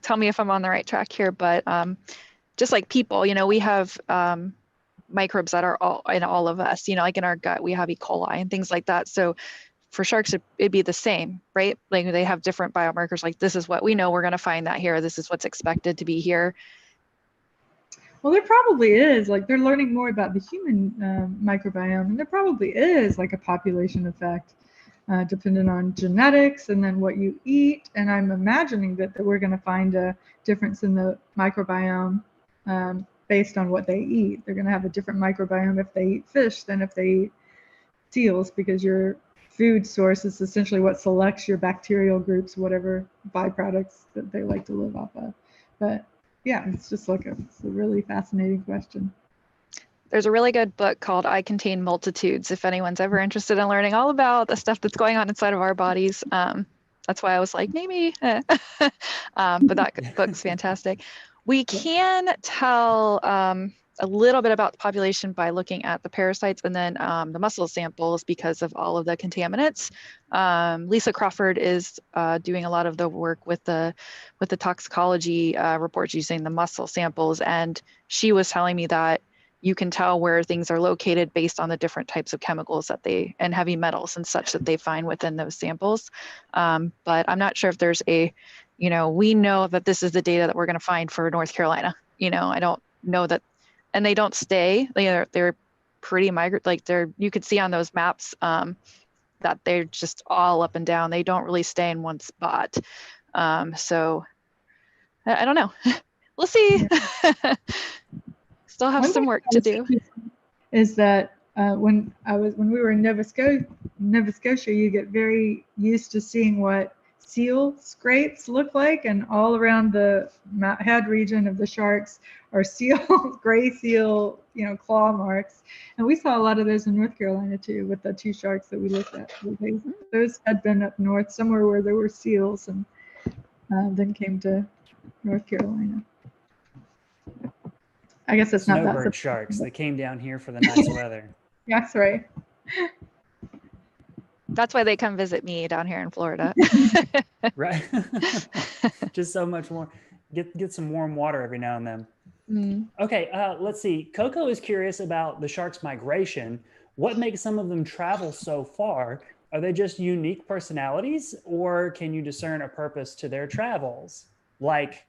tell me if I'm on the right track here, but just like people, we have microbes that are all in all of us, like in our gut, we have E. coli and things like that. So for sharks, it'd be the same, right? Like they have different biomarkers, like this is what we know we're going to find that here. This is what's expected to be here.
Well, there probably is, like they're learning more about the human microbiome, and there probably is like a population effect depending on genetics and then what you eat. And I'm imagining that we're going to find a difference in the microbiome based on what they eat. They're going to have a different microbiome if they eat fish than if they eat seals, because your food source is essentially what selects your bacterial groups, whatever byproducts that they like to live off of. But yeah, it's a really fascinating question.
There's a really good book called I Contain Multitudes, if anyone's ever interested in learning all about the stuff that's going on inside of our bodies. That's why I was like, maybe. But that book's fantastic. We can tell a little bit about the population by looking at the parasites and then the muscle samples because of all of the contaminants. Lisa Crawford is doing a lot of the work with the toxicology reports using the muscle samples, and she was telling me that you can tell where things are located based on the different types of chemicals and heavy metals and such that they find within those samples. But I'm not sure if there's we know that this is the data that we're going to find for North Carolina. I don't know that. And they don't stay. They're pretty migrant. Like you could see on those maps that they're just all up and down. They don't really stay in one spot. So I don't know. We'll see. Still have
One
some
thing
work
I
to
was
do.
thinking is that when we were in Nova Scotia, you get very used to seeing what seal scrapes look like, and all around the head region of the sharks are seal, gray seal, claw marks. And we saw a lot of those in North Carolina too, with the 2 sharks that we looked at. Those had been up north somewhere where there were seals, and then came to North Carolina. I guess it's not that
Snowbird sharks. They came down here for the nice weather.
That's right.
That's why they come visit me down here in Florida.
Right. Just so much more. Get some warm water every now and then.
Mm.
Okay, let's see. Coco is curious about the sharks' migration. What makes some of them travel so far? Are they just unique personalities, or can you discern a purpose to their travels? Like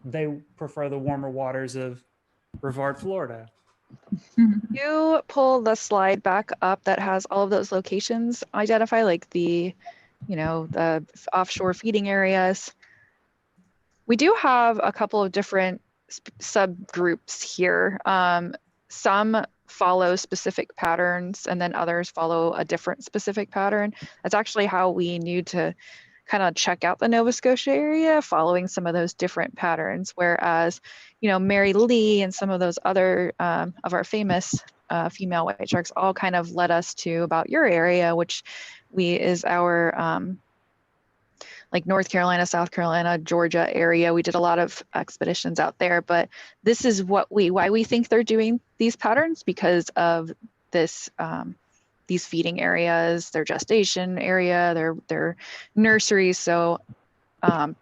they prefer the warmer waters of Brevard, Florida.
You pull the slide back up that has all of those locations identify, like the offshore feeding areas. We do have a couple of different subgroups here. Some follow specific patterns, and then others follow a different specific pattern. That's actually how we need to kind of check out the Nova Scotia area, following some of those different patterns. Whereas, Mary Lee and some of those other of our famous female white sharks all kind of led us to about your area, which is our like North Carolina, South Carolina, Georgia area. We did a lot of expeditions out there, but this is why we think they're doing these patterns, because of this these feeding areas, their gestation area, their nurseries. So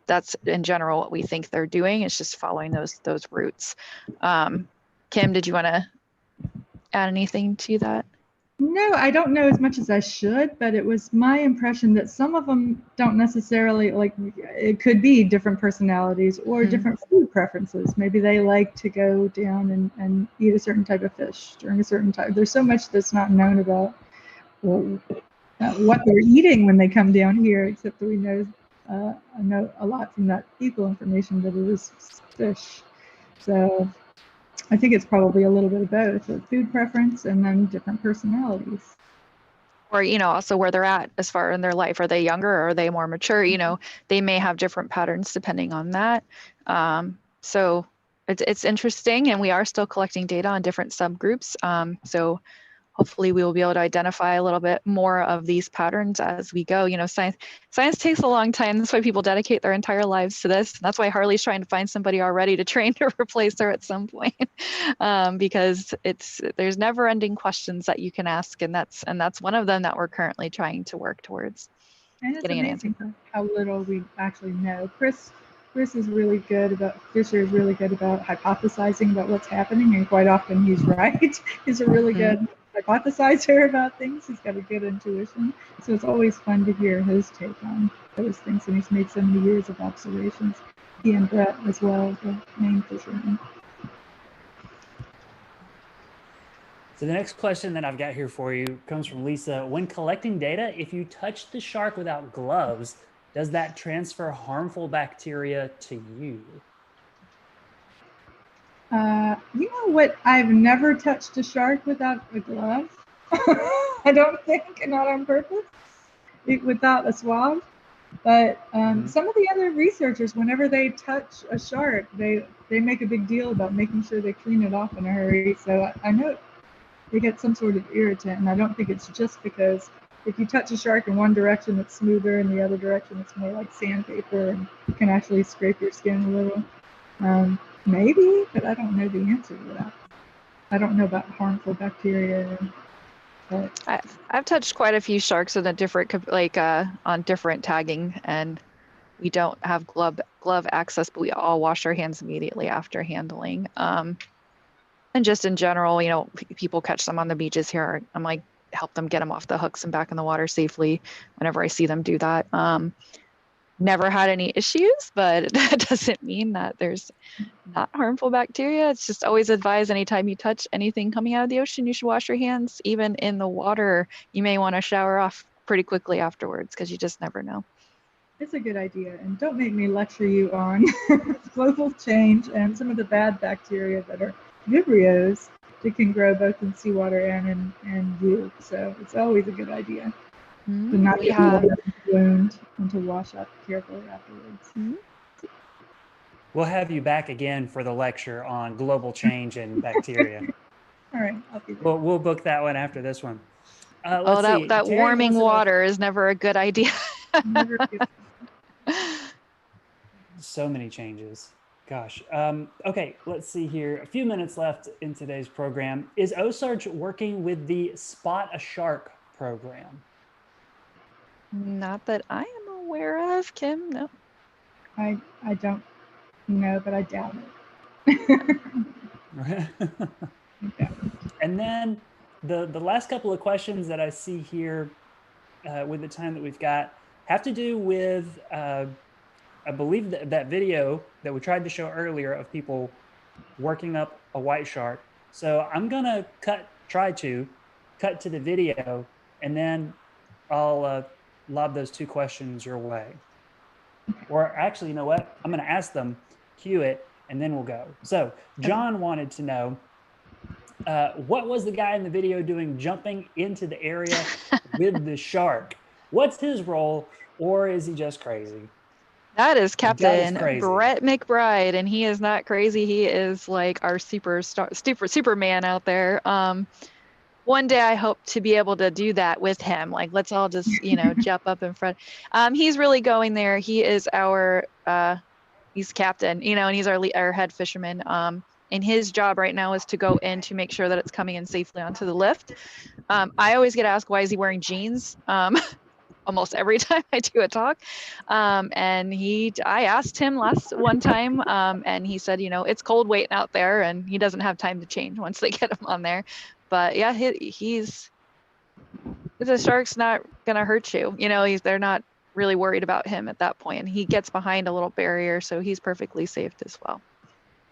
that's in general what we think they're doing. It's just following those routes. Kim, did you want to add anything to that?
No, I don't know as much as I should, but it was my impression that some of them don't necessarily, like, it could be different personalities or different food preferences. Maybe they like to go down and eat a certain type of fish during a certain time. There's so much that's not known about what they're eating when they come down here, except that we know a lot from that fecal information that it is fish. So I think it's probably a little bit of both, a food preference and then different personalities.
Or, also where they're at as far in their life. Are they younger or are they more mature? They may have different patterns depending on that. So it's interesting, and we are still collecting data on different subgroups. So hopefully we will be able to identify a little bit more of these patterns as we go. Science takes a long time. That's why people dedicate their entire lives to this. That's why Harley's trying to find somebody already to train to replace her at some point, because there's never-ending questions that you can ask, and that's one of them that we're currently trying to work towards.
And it's
getting an answer.
How little we actually know. Chris is really good about, Fisher is really good about hypothesizing about what's happening, and quite often he's right. He's a really good hypothesizer about things. He's got a good intuition. So it's always fun to hear his take on those things. And he's made so many years of observations. He and Brett as well, the main fishermen.
So the next question that I've got here for you comes from Lisa. When collecting data, if you touch the shark without gloves, does that transfer harmful bacteria to you?
You know what? I've never touched a shark without a glove. I don't think, not on purpose, without a swab. But some of the other researchers, whenever they touch a shark, they make a big deal about making sure they clean it off in a hurry. So I know they get some sort of irritant, and I don't think it's just because if you touch a shark in one direction, it's smoother, and the other direction, it's more like sandpaper, and you can actually scrape your skin a little. Maybe, but I don't know the answer to that. I don't know about harmful bacteria. But
I've touched quite a few sharks in a different, on different tagging, and we don't have glove access, but we all wash our hands immediately after handling. And just in general, people catch them on the beaches here. I'm like, help them get them off the hooks and back in the water safely whenever I see them do that. Never had any issues, but that doesn't mean that there's not harmful bacteria. It's just always advised anytime you touch anything coming out of the ocean, you should wash your hands. Even in the water, you may want to shower off pretty quickly afterwards, because you just never know.
It's a good idea. And don't make me lecture you on global change and some of the bad bacteria that are Vibrios that can grow both in seawater and in you. So it's always a good idea to not
We
get
have
water wound and to wash up carefully afterwards.
We'll have you back again for the lecture on global change and bacteria.
All right, I'll be there.
We'll book that one after this one.
oh,
Let's see.
that
Terry
warming
wants to know-
water is never a good idea.
Never get-
So many changes. Gosh. Okay, let's see here. A few minutes left in today's program. Is OCEARCH working with the Spot a Shark program?
Not that I am aware of, Kim. No.
I don't know, but I doubt it. Okay.
And then the last couple of questions that I see here with the time that we've got have to do with, I believe that video that we tried to show earlier of people working up a white shark. So I'm gonna try to cut to the video, and then I'll lob those two questions your way. Or actually, you know what? I'm gonna ask them, cue it, and then we'll go. So John wanted to know, what was the guy in the video doing jumping into the area with the shark? What's his role, or is he just crazy?
That is Captain
crazy.
Brett McBride, and he is not crazy. He is like our Superman out there. One day I hope to be able to do that with him. Like, let's all just, jump up in front. He's really going there. He is our, he's captain, and he's our head fisherman. And his job right now is to go in to make sure that it's coming in safely onto the lift. I always get asked, why is he wearing jeans? Almost every time I do a talk. And I asked him one time, and he said, it's cold waiting out there, and he doesn't have time to change once they get him on there. But yeah, the shark's not gonna hurt you. They're not really worried about him at that point. And he gets behind a little barrier, so he's perfectly safe as well.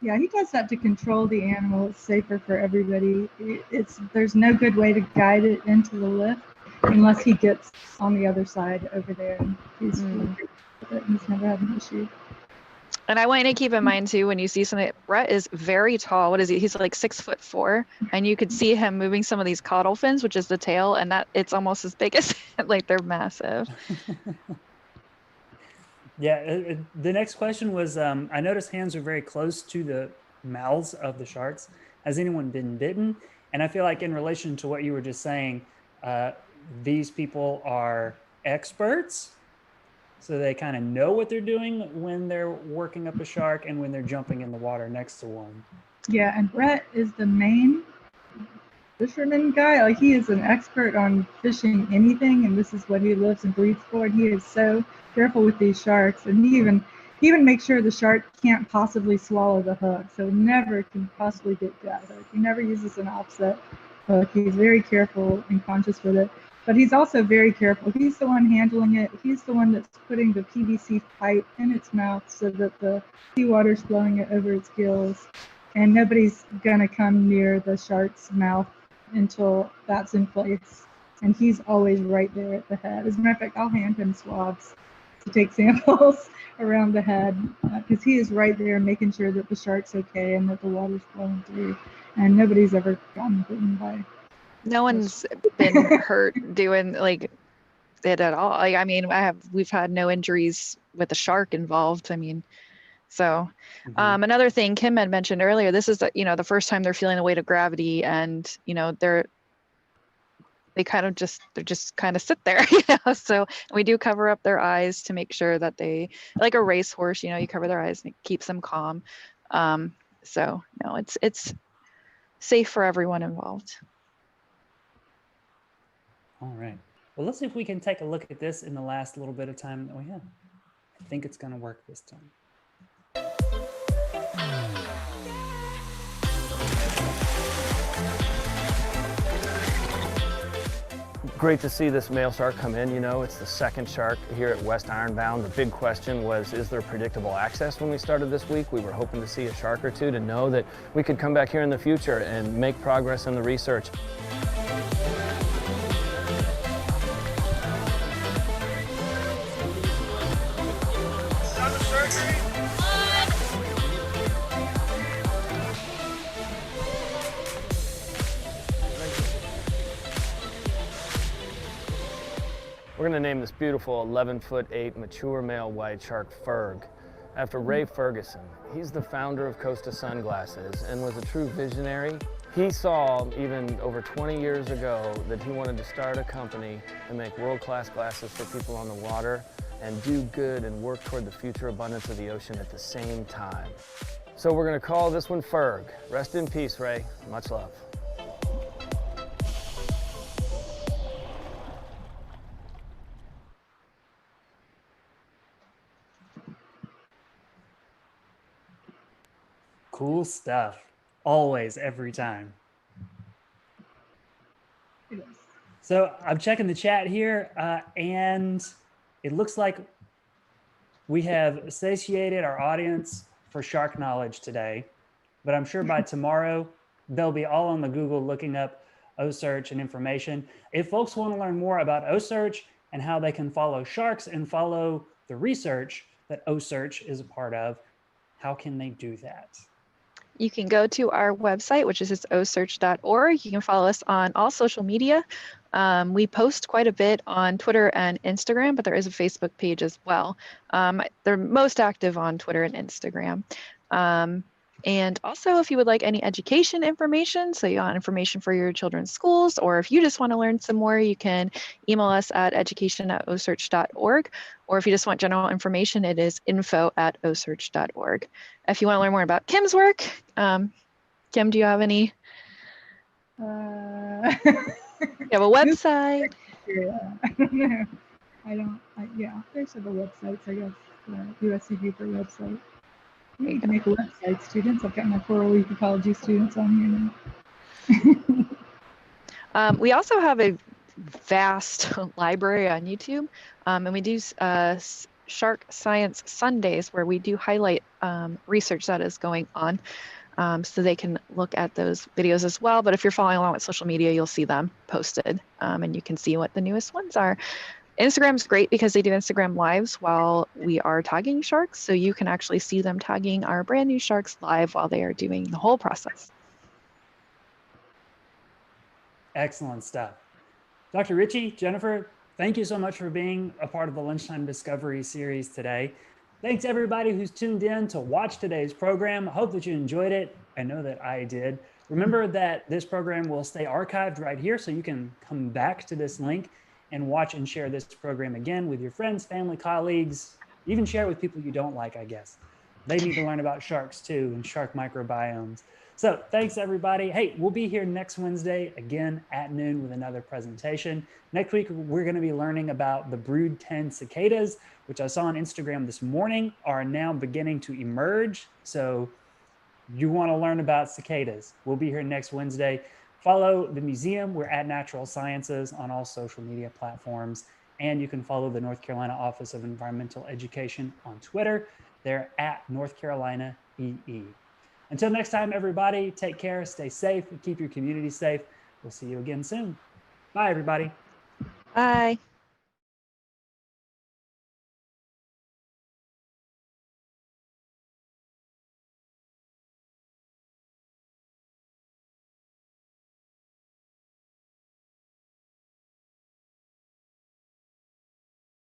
Yeah, he does that to control the animal. It's safer for everybody. There's no good way to guide it into the lift unless he gets on the other side over there. And he's never had an issue.
And I want you to keep in mind too, when you see something, Brett is very tall. What is he? He's like 6'4", and you could see him moving some of these caudal fins, which is the tail, and that it's almost as big as like they're massive.
Yeah, the next question was, I noticed hands are very close to the mouths of the sharks. Has anyone been bitten? And I feel like in relation to what you were just saying, these people are experts. So they kind of know what they're doing when they're working up a shark and when they're jumping in the water next to one.
Yeah, and Brett is the main fisherman guy. Like, he is an expert on fishing anything, and this is what he lives and breathes for. And he is so careful with these sharks, and he even makes sure the shark can't possibly swallow the hook, so it never can possibly get that hook. He never uses an offset hook. He's very careful and conscious with it. But he's also very careful. He's the one handling it. He's the one that's putting the PVC pipe in its mouth so that the seawater's flowing it over its gills. And nobody's gonna come near the shark's mouth until that's in place. And he's always right there at the head. As a matter of fact, I'll hand him swabs to take samples around the head, because he is right there making sure that the shark's okay and that the water's flowing through. And nobody's ever gotten bitten by.
No one's been hurt doing like it at all. Like, I mean, we've had no injuries with the shark involved. I mean, so another thing Kim had mentioned earlier, this is the first time they're feeling the weight of gravity, and they just kind of sit there. So we do cover up their eyes to make sure that they, like a racehorse, you cover their eyes and it keeps them calm. So no, it's safe for everyone involved.
All right. Well, let's see if we can take a look at this in the last little bit of time that we have. I think it's going to work this time.
Great to see this male shark come in. It's the second shark here at West Ironbound. The big question was, is there predictable access when we started this week? We were hoping to see a shark or two to know that we could come back here in the future and make progress in the research. We're going to name this beautiful 11'8" mature male white shark Ferg after Ray Ferguson. He's the founder of Costa Sunglasses and was a true visionary. He saw, even over 20 years ago, that he wanted to start a company and make world-class glasses for people on the water and do good and work toward the future abundance of the ocean at the same time. So we're going to call this one Ferg. Rest in peace, Ray. Much love.
Cool stuff. Always, every time.
It is.
So I'm checking the chat here, and it looks like we have satiated our audience for shark knowledge today, but I'm sure by tomorrow, they'll be all on the Google looking up OCEARCH and information. If folks want to learn more about OCEARCH and how they can follow sharks and follow the research that OCEARCH is a part of, how can they do that?
You can go to our website, which is just ocearch.org. You can follow us on all social media. We post quite a bit on Twitter and Instagram, but there is a Facebook page as well. They're most active on Twitter and Instagram. And also, if you would like any education information, so you want information for your children's schools, or if you just want to learn some more, you can email us at education@ocearch.org. Or if you just want general information, it is info@ocearch.org. If you want to learn more about Kim's work, Kim, do you have any?
You
You have a website?
Yeah, I don't know. Yeah, there's several websites, I guess. USC Cooper website. You can make a website, students. I've got my coral reef ecology students on here now.
We also have a vast library on YouTube, and we do Shark Science Sundays where we do highlight research that is going on, so they can look at those videos as well. But if you're following along with social media, you'll see them posted, and you can see what the newest ones are. Instagram's great because they do Instagram lives while we are tagging sharks, so you can actually see them tagging our brand new sharks live while they are doing the whole process.
Excellent stuff. Dr. Ritchie, Jennifer, thank you so much for being a part of the Lunchtime Discovery series today. Thanks everybody who's tuned in to watch today's program. I hope that you enjoyed it. I know that I did. Remember that this program will stay archived right here, so you can come back to this link and watch and share this program again with your friends, family, colleagues, even share it with people you don't like, I guess. They need to learn about sharks too and shark microbiomes. So thanks everybody. Hey, we'll be here next Wednesday again at noon with another presentation. Next week, we're gonna be learning about the brood 10 cicadas, which I saw on Instagram this morning are now beginning to emerge. So you wanna learn about cicadas. We'll be here next Wednesday. Follow the museum. We're at Natural Sciences on all social media platforms. And you can follow the North Carolina Office of Environmental Education on Twitter. They're at North Carolina EE. Until next time, everybody, take care, stay safe, and keep your community safe. We'll see you again soon. Bye, everybody.
Bye.